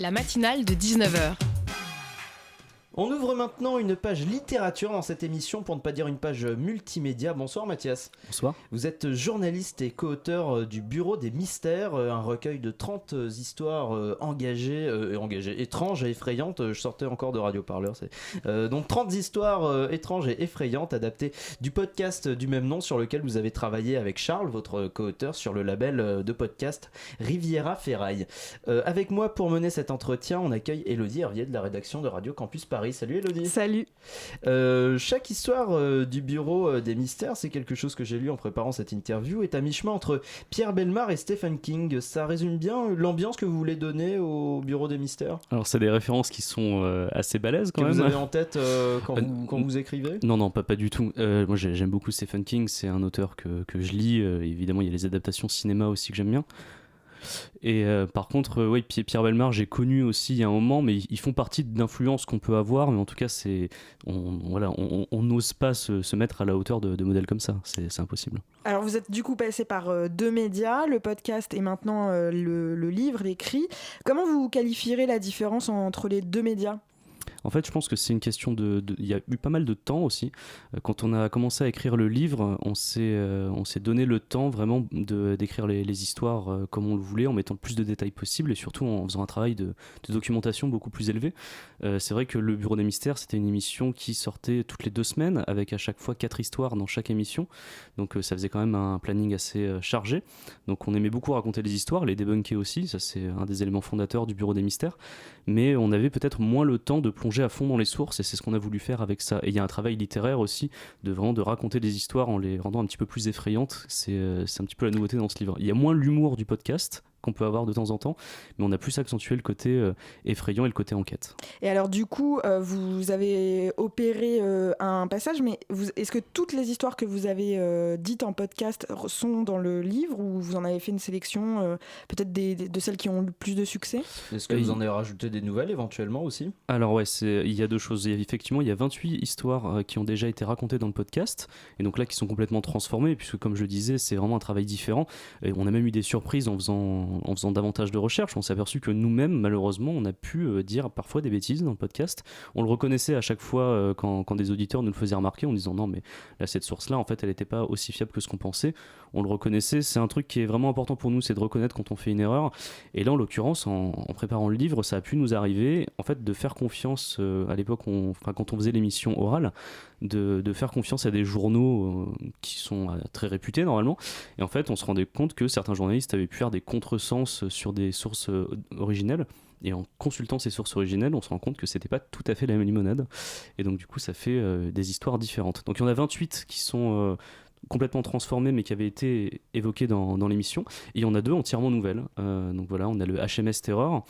La matinale de 19h. On ouvre maintenant une page littérature dans cette émission, pour ne pas dire une page multimédia. Bonsoir Mathias. Bonsoir. Vous êtes journaliste et co-auteur du Bureau des Mystères, un recueil de 30 histoires engagées, étranges et effrayantes. Je sortais encore de Radio Parleur. Donc 30 histoires étranges et effrayantes adaptées du podcast du même nom sur lequel vous avez travaillé avec Charles, votre co-auteur, sur le label de podcast Riviera Ferraille. Avec moi pour mener cet entretien, on accueille Élodie Hervier de la rédaction de Radio Campus Paris. Salut Élodie. Salut. Chaque histoire du Bureau des Mystères, c'est quelque chose que j'ai lu en préparant cette interview, est à mi-chemin entre Pierre Bellemare et Stephen King. Ça résume bien l'ambiance que vous voulez donner au Bureau des Mystères? Alors c'est des références qui sont assez balèzes quand même. Que vous avez en tête quand vous écrivez? Non, pas du tout. Moi j'aime beaucoup Stephen King, c'est un auteur que je lis. Évidemment il y a les adaptations cinéma aussi que j'aime bien. Et par contre, oui, Pierre Bellemare, j'ai connu aussi il y a un moment, mais ils font partie d'influences qu'on peut avoir, mais en tout cas, on n'ose pas se mettre à la hauteur de modèles comme ça, c'est impossible. Alors vous êtes du coup passé par deux médias, le podcast et maintenant le livre, l'écrit. Comment vous qualifierez la différence entre les deux médias ? En fait, je pense que c'est une question il y a eu pas mal de temps aussi. Quand on a commencé à écrire le livre, on s'est donné le temps vraiment d'écrire les histoires comme on le voulait, en mettant le plus de détails possible et surtout en faisant un travail de documentation beaucoup plus élevé. C'est vrai que le Bureau des Mystères, c'était une émission qui sortait toutes les 2 semaines, avec à chaque fois 4 histoires dans chaque émission. Donc ça faisait quand même un planning assez chargé. Donc on aimait beaucoup raconter les histoires, les débunker aussi, ça c'est un des éléments fondateurs du Bureau des Mystères. Mais on avait peut-être moins le temps de plonger à fond dans les sources et c'est ce qu'on a voulu faire avec ça. Et il y a un travail littéraire aussi de raconter des histoires en les rendant un petit peu plus effrayantes. C'est un petit peu la nouveauté dans ce livre. Il y a moins l'humour du podcast qu'on peut avoir de temps en temps, mais on a plus accentué le côté effrayant et le côté enquête. Et alors du coup, vous avez opéré un passage, mais est-ce que toutes les histoires que vous avez dites en podcast sont dans le livre ou vous en avez fait une sélection peut-être de celles qui ont le plus de succès ? Est-ce que vous en avez rajouté des nouvelles éventuellement aussi ? Alors ouais, il y a 2 choses. Effectivement, il y a 28 histoires qui ont déjà été racontées dans le podcast, et donc là qui sont complètement transformées, puisque comme je le disais, c'est vraiment un travail différent. Et on a même eu des surprises en faisant davantage de recherches. On s'est aperçu que nous-mêmes, malheureusement, on a pu dire parfois des bêtises dans le podcast. On le reconnaissait à chaque fois quand des auditeurs nous le faisaient remarquer en disant non mais là cette source-là en fait elle n'était pas aussi fiable que ce qu'on pensait. On le reconnaissait, c'est un truc qui est vraiment important pour nous, c'est de reconnaître quand on fait une erreur. Et là en l'occurrence, en préparant le livre, ça a pu nous arriver en fait de faire confiance à l'époque, quand on faisait l'émission orale, de faire confiance à des journaux qui sont très réputés normalement. Et en fait on se rendait compte que certains journalistes avaient pu faire des contresens sur des sources originelles. Et en consultant ces sources originelles, on se rend compte que c'était pas tout à fait la même limonade. Et donc du coup ça fait des histoires différentes. Donc il y en a 28 qui sont complètement transformées mais qui avaient été évoquées dans l'émission. Et il y en a 2 entièrement nouvelles. Donc voilà, on a le HMS Terror,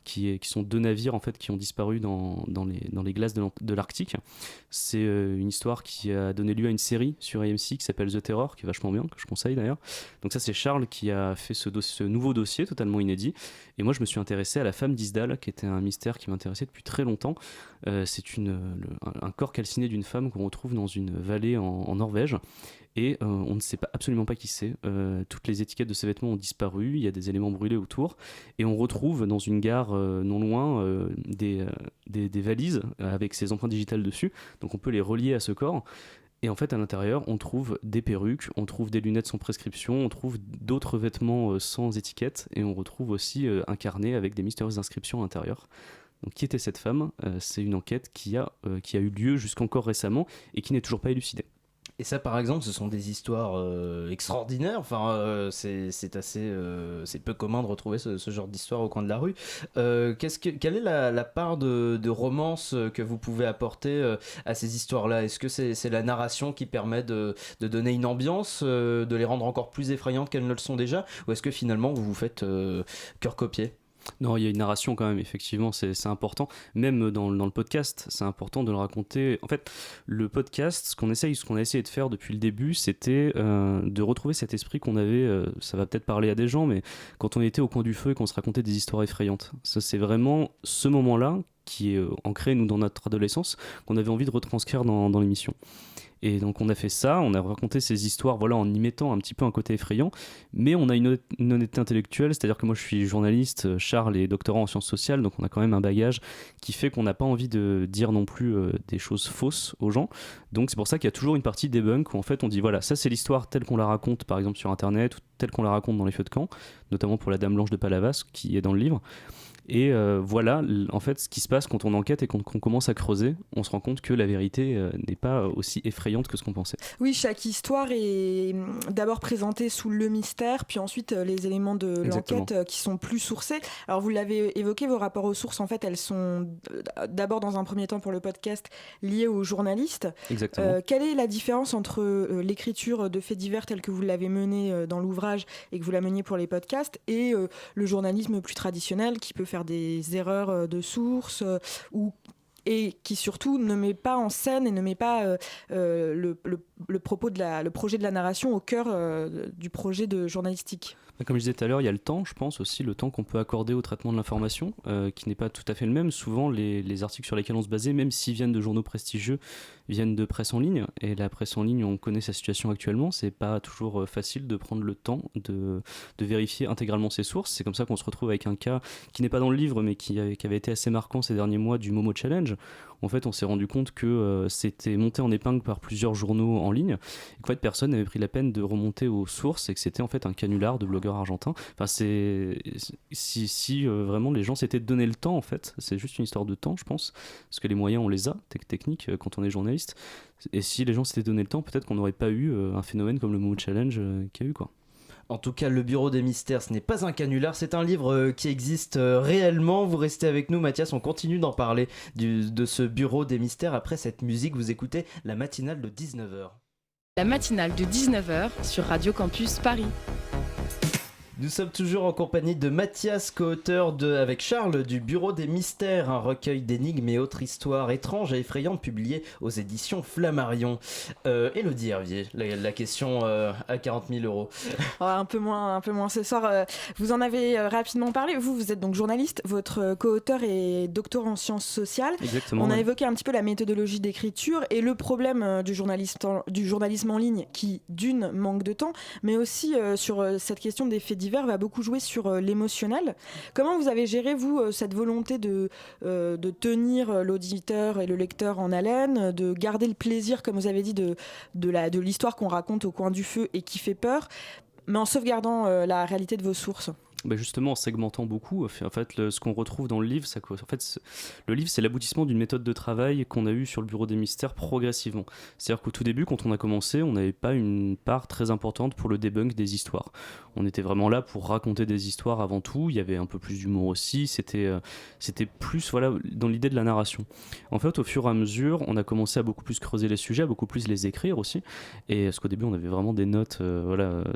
qui sont 2 navires en fait qui ont disparu dans les glaces de l'Arctique. C'est une histoire qui a donné lieu à une série sur AMC qui s'appelle The Terror, qui est vachement bien, que je conseille d'ailleurs. Donc ça c'est Charles qui a fait ce nouveau dossier totalement inédit. Et moi je me suis intéressé à la femme d'Isdal, qui était un mystère qui m'intéressait depuis très longtemps. C'est un corps calciné d'une femme qu'on retrouve dans une vallée en Norvège. Et on ne sait absolument pas qui c'est. Toutes les étiquettes de ses vêtements ont disparu, il y a des éléments brûlés autour, et on retrouve dans une gare non loin des valises avec ses empreintes digitales dessus, donc on peut les relier à ce corps. Et en fait à l'intérieur on trouve des perruques, on trouve des lunettes sans prescription, on trouve d'autres vêtements sans étiquette, et on retrouve aussi un carnet avec des mystérieuses inscriptions à l'intérieur. Donc qui était cette femme ? C'est une enquête qui a eu lieu jusqu'encore récemment et qui n'est toujours pas élucidée. Et ça, par exemple, ce sont des histoires extraordinaires. Enfin, c'est peu commun de retrouver ce genre d'histoire au coin de la rue. Quelle est la part de romance que vous pouvez apporter à ces histoires-là ? Est-ce que c'est la narration qui permet de donner une ambiance, de les rendre encore plus effrayantes qu'elles ne le sont déjà ? Ou est-ce que finalement vous vous faites cœur copié ? Non, il y a une narration quand même, effectivement, c'est important. Même dans le podcast, c'est important de le raconter. En fait, le podcast, ce qu'on a essayé de faire depuis le début, c'était de retrouver cet esprit qu'on avait, ça va peut-être parler à des gens, mais quand on était au coin du feu et qu'on se racontait des histoires effrayantes. Ça, c'est vraiment ce moment-là qui est ancré, nous, dans notre adolescence, qu'on avait envie de retranscrire dans l'émission. Et donc on a fait ça, on a raconté ces histoires en y mettant un petit peu un côté effrayant, mais on a une honnêteté intellectuelle, c'est-à-dire que moi je suis journaliste, Charles est doctorant en sciences sociales, donc on a quand même un bagage qui fait qu'on n'a pas envie de dire non plus des choses fausses aux gens. Donc c'est pour ça qu'il y a toujours une partie debunk où en fait on dit voilà, ça c'est l'histoire telle qu'on la raconte par exemple sur internet ou telle qu'on la raconte dans les feux de camp, notamment pour la Dame Blanche de Palavas qui est dans le livre. Et voilà, en fait, ce qui se passe quand on enquête et qu'on commence à creuser, on se rend compte que la vérité n'est pas aussi effrayante que ce qu'on pensait. Oui, chaque histoire est d'abord présentée sous le mystère, puis ensuite les éléments de l'enquête qui sont plus sourcés. Alors vous l'avez évoqué, vos rapports aux sources, en fait, elles sont d'abord dans un premier temps pour le podcast liées aux journalistes. Exactement. Quelle est la différence entre l'écriture de faits divers telle que vous l'avez menée dans l'ouvrage et que vous la meniez pour les podcasts et le journalisme plus traditionnel qui peut faire des erreurs de sources et qui surtout ne met pas en scène et ne met pas le projet de la narration au cœur du projet de journalistique. Comme je disais tout à l'heure, il y a le temps, je pense aussi, le temps qu'on peut accorder au traitement de l'information, qui n'est pas tout à fait le même. Souvent, les articles sur lesquels on se basait, même s'ils viennent de journaux prestigieux, viennent de presse en ligne. Et la presse en ligne, on connaît sa situation actuellement. C'est pas toujours facile de prendre le temps de vérifier intégralement ses sources. C'est comme ça qu'on se retrouve avec un cas qui n'est pas dans le livre, mais qui avait été assez marquant ces derniers mois du Momo Challenge. En fait, on s'est rendu compte que c'était monté en épingle par plusieurs journaux en ligne, et qu'en fait, personne n'avait pris la peine de remonter aux sources, et que c'était en fait un canular de blogueurs argentins. Enfin, si vraiment les gens s'étaient donné le temps, en fait, c'est juste une histoire de temps, je pense, parce que les moyens, on les a, techniques, quand on est journaliste. Et si les gens s'étaient donné le temps, peut-être qu'on n'aurait pas eu un phénomène comme le Momo Challenge qu'il y a eu, quoi. En tout cas, le Bureau des Mystères, ce n'est pas un canular, c'est un livre qui existe réellement. Vous restez avec nous, Mathias, on continue d'en parler de ce Bureau des Mystères. Après cette musique, vous écoutez la matinale de 19h. La matinale de 19h sur Radio Campus Paris. Nous sommes toujours en compagnie de Mathias, co-auteur avec Charles du Bureau des Mystères, un recueil d'énigmes et autres histoires étranges et effrayantes publiées aux éditions Flammarion. Élodie Hervier, la question à 40 000 €. Oh, un peu moins ce soir. Vous en avez rapidement parlé. Vous êtes donc journaliste, votre co-auteur est doctorant en sciences sociales. Exactement. On a évoqué un petit peu la méthodologie d'écriture et le problème du journalisme en ligne qui, d'une, manque de temps, mais aussi sur cette question des faits divers va beaucoup jouer sur l'émotionnel. Comment vous avez géré, vous, cette volonté de tenir l'auditeur et le lecteur en haleine, de garder le plaisir, comme vous avez dit, de l'histoire qu'on raconte au coin du feu et qui fait peur, mais en sauvegardant la réalité de vos sources? Justement, en segmentant beaucoup, en fait, ce qu'on retrouve dans le livre, le livre, c'est l'aboutissement d'une méthode de travail qu'on a eue sur le Bureau des Mystères progressivement. C'est-à-dire qu'au tout début, quand on a commencé, on n'avait pas une part très importante pour le debunk des histoires. On était vraiment là pour raconter des histoires avant tout. Il y avait un peu plus d'humour aussi. C'était plus dans l'idée de la narration. En fait, au fur et à mesure, on a commencé à beaucoup plus creuser les sujets, à beaucoup plus les écrire aussi. Et parce qu'au début, on avait vraiment des notes.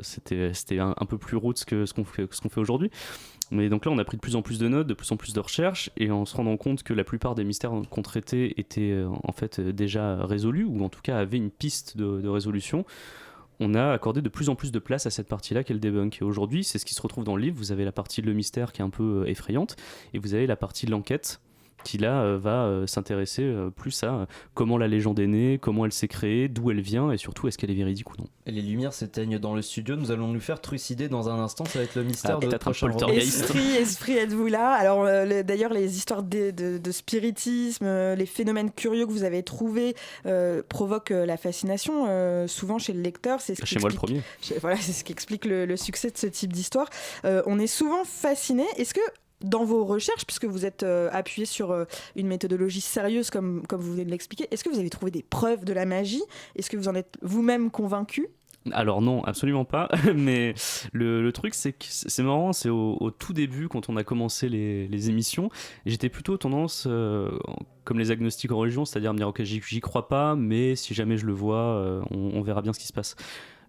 C'était un peu plus roots que ce qu'on fait aujourd'hui. Mais donc là, on a pris de plus en plus de notes, de plus en plus de recherches, et en se rendant compte que la plupart des mystères qu'on traitait étaient en fait déjà résolus, ou en tout cas avaient une piste de résolution, on a accordé de plus en plus de place à cette partie-là qu'est le debunk. Et aujourd'hui, c'est ce qui se retrouve dans le livre. Vous avez la partie de le mystère qui est un peu effrayante, et vous avez la partie de l'enquête qui là va s'intéresser plus à comment la légende est née, comment elle s'est créée, d'où elle vient et surtout est-ce qu'elle est véridique ou non. Et les lumières s'éteignent dans le studio, nous allons nous faire trucider dans un instant, ça va être le mystère de notre prochain roman. Esprit, êtes-vous là? Alors d'ailleurs les histoires de spiritisme, les phénomènes curieux que vous avez trouvés provoquent la fascination souvent chez le lecteur. C'est chez moi le premier. C'est ce qui explique le succès de ce type d'histoire. On est souvent fasciné. Est-ce que dans vos recherches, puisque vous êtes appuyé sur une méthodologie sérieuse comme vous venez de l'expliquer, est-ce que vous avez trouvé des preuves de la magie? Est-ce que vous en êtes vous-même convaincu? Alors non, absolument pas, mais le truc c'est que c'est marrant, c'est au tout début quand on a commencé les émissions, j'étais plutôt tendance, comme les agnostiques en religion, c'est-à-dire me dire ok j'y crois pas, mais si jamais je le vois, on verra bien ce qui se passe.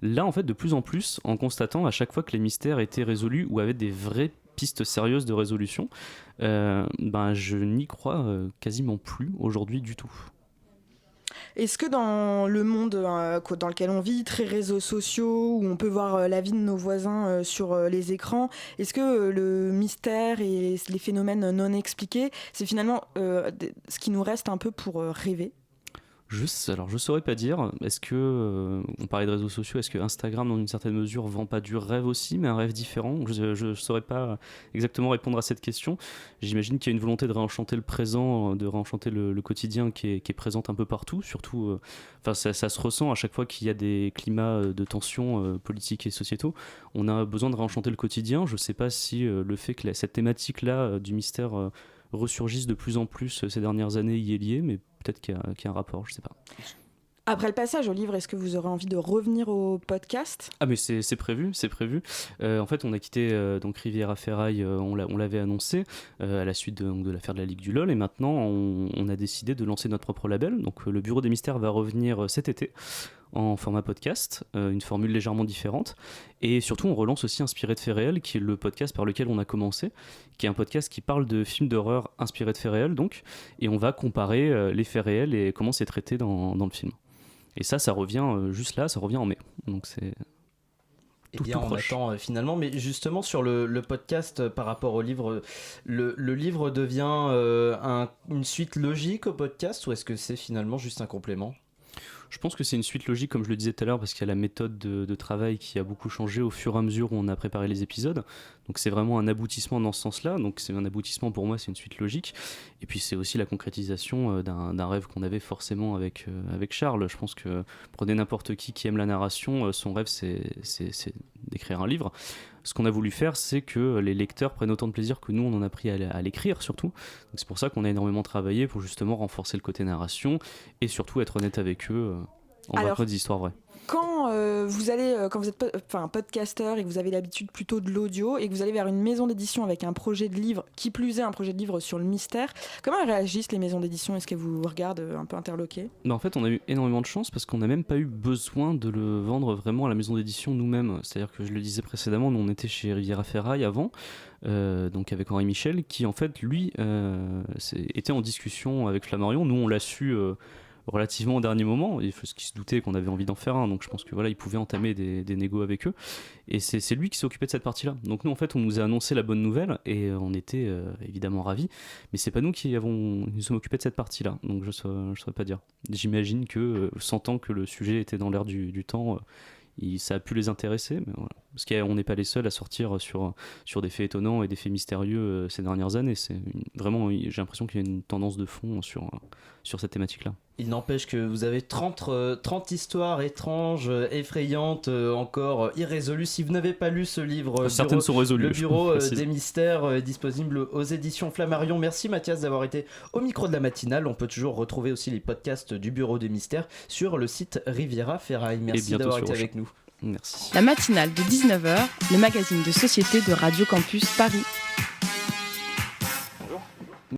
Là en fait de plus en plus, en constatant à chaque fois que les mystères étaient résolus ou avaient des vraies pistes sérieuses de résolution, je n'y crois quasiment plus aujourd'hui du tout. Est-ce que dans le monde dans lequel on vit, très réseaux sociaux, où on peut voir la vie de nos voisins sur les écrans, est-ce que le mystère et les phénomènes non expliqués, c'est finalement ce qui nous reste un peu pour rêver? Alors je saurais pas dire. Est-ce que on parlait de réseaux sociaux, est-ce que Instagram dans une certaine mesure vend pas du rêve aussi, mais un rêve différent? Je saurais pas exactement répondre à cette question. J'imagine qu'il y a une volonté de réenchanter le présent, de réenchanter le quotidien qui est présente un peu partout. Surtout, ça se ressent à chaque fois qu'il y a des climats de tension politiques et sociétaux. On a besoin de réenchanter le quotidien. Je sais pas si le fait que cette thématique-là du mystère ressurgissent de plus en plus ces dernières années y est lié, mais peut-être qu'il y a un rapport, je sais pas. Après le passage au livre, est-ce que vous aurez envie de revenir au podcast ? Ah mais c'est prévu. En fait, on a quitté donc Riviera Ferraille, on l'avait annoncé à la suite de l'affaire de la Ligue du LOL, et maintenant on a décidé de lancer notre propre label. Donc le Bureau des Mystères va revenir cet été en format podcast, une formule légèrement différente, et surtout on relance aussi Inspiré de faits réels, qui est le podcast par lequel on a commencé, qui est un podcast qui parle de films d'horreur inspirés de faits réels, donc, et on va comparer les faits réels et comment c'est traité dans le film. Et ça revient juste là, ça revient en mai, donc c'est tout proche. On attend finalement, mais justement sur le podcast par rapport au livre, le livre devient une suite logique au podcast, ou est-ce que c'est finalement juste un complément ? Je pense que c'est une suite logique, comme je le disais tout à l'heure, parce qu'il y a la méthode de travail qui a beaucoup changé au fur et à mesure où on a préparé les épisodes. Donc c'est vraiment un aboutissement dans ce sens-là. Donc c'est un aboutissement pour moi, c'est une suite logique. Et puis c'est aussi la concrétisation d'un rêve qu'on avait forcément avec Charles. Je pense que prenez n'importe qui aime la narration, son rêve c'est d'écrire un livre. Ce qu'on a voulu faire, c'est que les lecteurs prennent autant de plaisir que nous, on en a pris à l'écrire surtout. Donc c'est pour ça qu'on a énormément travaillé pour justement renforcer le côté narration et surtout être honnête avec eux en racontant des histoires vraies. Quand vous êtes podcasteur et que vous avez l'habitude plutôt de l'audio et que vous allez vers une maison d'édition avec un projet de livre, qui plus est un projet de livre sur le mystère, comment réagissent les maisons d'édition ? Est-ce qu'elles vous regardent un peu interloquées ? En fait, on a eu énormément de chance parce qu'on n'a même pas eu besoin de le vendre vraiment à la maison d'édition nous-mêmes. C'est-à-dire que je le disais précédemment, nous on était chez Riviera Ferraille avant, donc avec Henri Michel, qui en fait lui était en discussion avec Flammarion. Nous on l'a su relativement au dernier moment, ce qui se doutait qu'on avait envie d'en faire un, donc je pense que voilà, il pouvait entamer des négos avec eux, et c'est lui qui s'est occupé de cette partie-là. Donc nous en fait on nous a annoncé la bonne nouvelle et on était évidemment ravis, mais c'est pas nous qui nous sommes occupés de cette partie-là, donc je saurais pas dire. J'imagine que sentant que le sujet était dans l'air du temps, ça a pu les intéresser, mais voilà. Parce qu'on n'est pas les seuls à sortir sur des faits étonnants et des faits mystérieux ces dernières années. Vraiment, j'ai l'impression qu'il y a une tendance de fond sur cette thématique-là. Il n'empêche que vous avez 30 histoires étranges, effrayantes, encore irrésolues. Si vous n'avez pas lu ce livre, certaines sont résolues, le Bureau des Mystères est disponible aux éditions Flammarion. Merci Mathias d'avoir été au micro de la matinale. On peut toujours retrouver aussi les podcasts du Bureau des Mystères sur le site Riviera Ferraille. Merci d'avoir été avec nous. Merci. La matinale de 19h, le magazine de société de Radio Campus Paris.